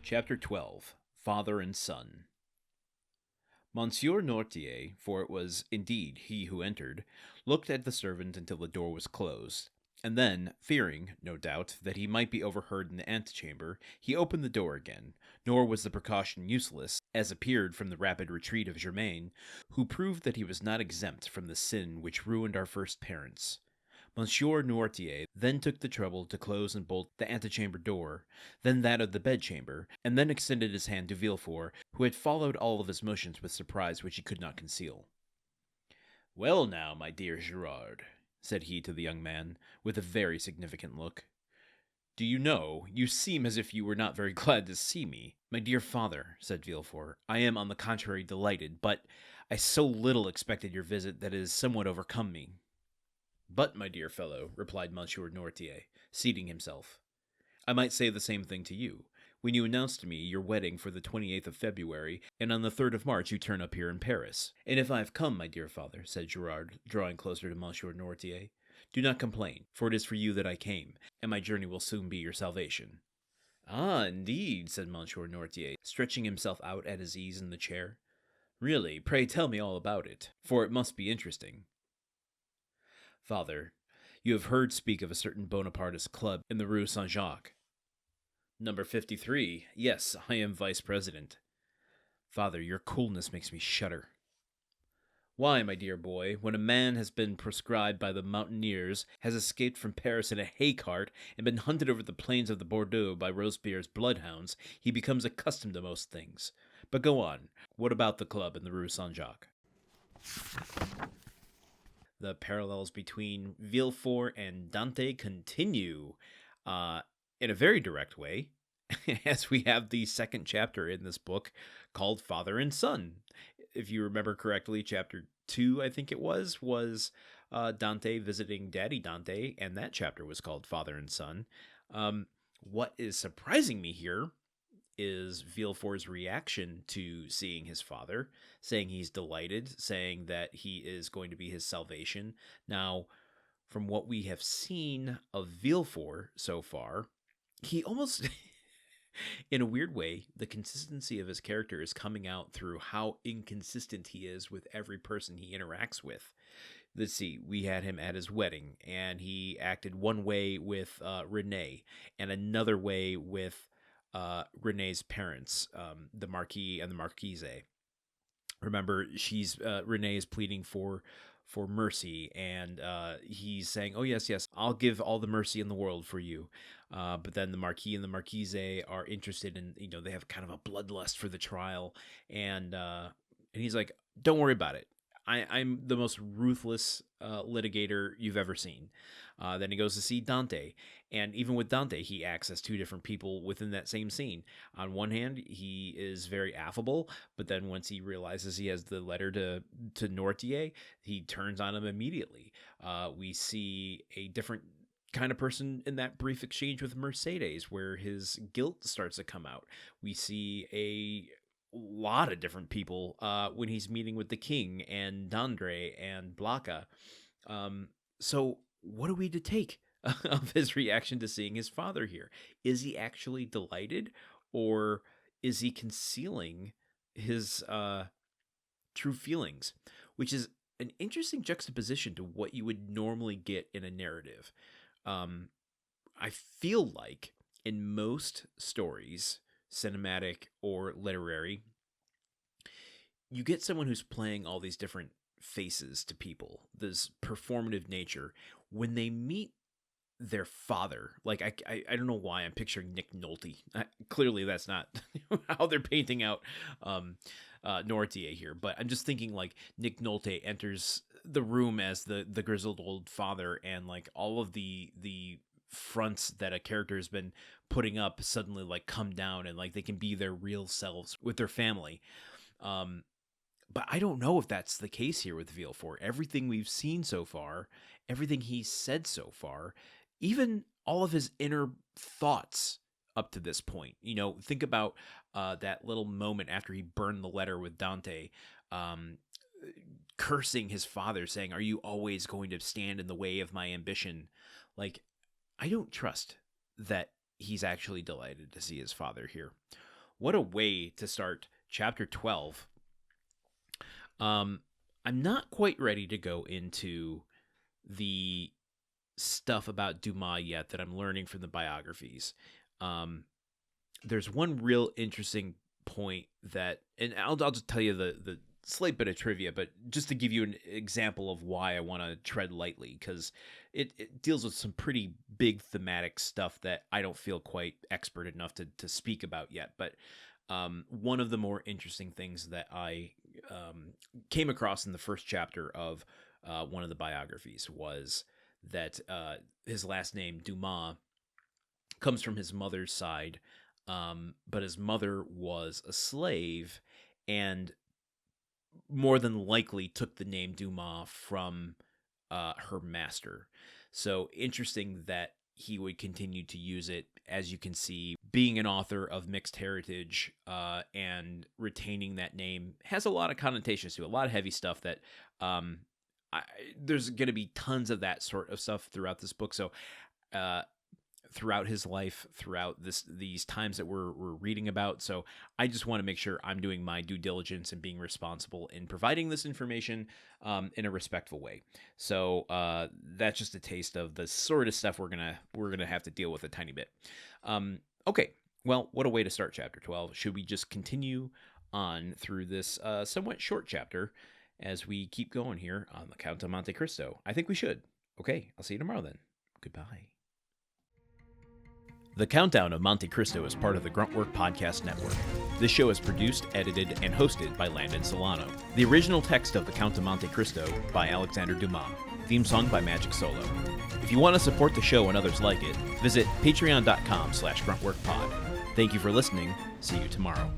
Chapter 12 Father and Son. Monsieur Noirtier, for it was indeed he who entered, looked at the servant until the door was closed, and then, fearing, no doubt, that he might be overheard in the antechamber, he opened the door again, nor was the precaution useless, as appeared from the rapid retreat of Germain, who proved that he was not exempt from the sin which ruined our first parents. Monsieur Noirtier then took the trouble to close and bolt the antechamber door, then that of the bedchamber, and then extended his hand to Villefort, who had followed all of his motions with surprise which he could not conceal. "Well now, my dear Gerard," said he to the young man, with a very significant look, "do you know, you seem as if you were not very glad to see me." "My dear father," said Villefort, "I am on the contrary delighted, but I so little expected your visit that it has somewhat overcome me." "But, my dear fellow," replied Monsieur Noirtier, seating himself, "I might say the same thing to you. When you announced to me your wedding for the 28th of February, and on the 3rd of March you turn up here in Paris. And if I have come, my dear father," said Gerard, drawing closer to Monsieur Noirtier, "do not complain, for it is for you that I came, and my journey will soon be your salvation." "Ah, indeed," said Monsieur Noirtier, stretching himself out at his ease in the chair. "Really, pray tell me all about it, for it must be interesting." "Father, you have heard speak of a certain Bonapartist club in the Rue Saint-Jacques?" "Number 53. Yes, I am vice president." "Father, your coolness makes me shudder." "Why, my dear boy, when a man has been proscribed by the mountaineers, has escaped from Paris in a hay cart, and been hunted over the plains of the Bordeaux by Robespierre's bloodhounds, he becomes accustomed to most things. But go on. What about the club in the Rue Saint-Jacques?" The parallels between Villefort and Dante continue in a very direct way, as we have the second chapter in this book called Father and Son. If you remember correctly, chapter 2, I think it was Dante visiting Daddy Dante, and that chapter was called Father and Son. What is surprising me here is Villefort's reaction to seeing his father, saying he's delighted, saying that he is going to be his salvation. Now, from what we have seen of Villefort so far, he almost, in a weird way, the consistency of his character is coming out through how inconsistent he is with every person he interacts with. Let's see, we had him at his wedding, and he acted one way with Renee, and another way with Renee's parents, the Marquis and the Marquise. Remember, Renee is pleading for mercy, and he's saying, "Oh yes, I'll give all the mercy in the world for you." But then the Marquis and the Marquise are interested in, they have kind of a bloodlust for the trial, and he's like, "Don't worry about it. I'm the most ruthless litigator you've ever seen." Then he goes to see Dante, and even with Dante, he acts as two different people within that same scene. On one hand, he is very affable, but then once he realizes he has the letter to Noirtier, he turns on him immediately. We see a different kind of person in that brief exchange with Mercedes, where his guilt starts to come out. We see a lot of different people when he's meeting with the king and Dandre and Blaka. So what are we to take of his reaction to seeing his father here? Is he actually delighted, or is he concealing his true feelings? Which is an interesting juxtaposition to what you would normally get in a narrative. I feel like in most stories, cinematic or literary, you get someone who's playing all these different faces to people, this performative nature. When they meet their father, like I don't know why I'm picturing Nick Nolte. Clearly that's not how they're painting out Noirtier here, but I'm just thinking like Nick Nolte enters the room as the grizzled old father, and like all of the fronts that a character has been putting up suddenly like come down, and like they can be their real selves with their family. But I don't know if that's the case here with Villefort. Everything we've seen so far, everything he's said so far, even all of his inner thoughts up to this point. Think about that little moment after he burned the letter with Dante, cursing his father, saying, "Are you always going to stand in the way of my ambition?" Like, I don't trust that he's actually delighted to see his father here. what a way to start chapter 12. I'm not quite ready to go into the stuff about Dumas yet that I'm learning from the biographies. There's one real interesting point that, and I'll just tell you the slight bit of trivia, but just to give you an example of why I want to tread lightly, because it deals with some pretty big thematic stuff that I don't feel quite expert enough to speak about yet. But one of the more interesting things that I came across in the first chapter of one of the biographies was that his last name, Dumas, comes from his mother's side, but his mother was a slave and more than likely took the name Dumas from her master. So interesting that he would continue to use it. As you can see, being an author of mixed heritage and retaining that name has a lot of connotations to it, a lot of heavy stuff that there's going to be tons of that sort of stuff throughout this book. So throughout his life, throughout these times that we're reading about. So I just want to make sure I'm doing my due diligence and being responsible in providing this information in a respectful way. So that's just a taste of the sort of stuff we're gonna have to deal with a tiny bit. Okay, well, what a way to start chapter 12. Should we just continue on through this somewhat short chapter as we keep going here on the Count of Monte Cristo? I think we should. Okay, I'll see you tomorrow then. Goodbye. The Countdown of Monte Cristo is part of the Gruntwork Podcast Network. This show is produced, edited, and hosted by Landon Solano. The original text of The Count of Monte Cristo by Alexander Dumas. Theme song by Magic Solo. If you want to support the show and others like it, visit patreon.com/gruntworkpod. Thank you for listening. See you tomorrow.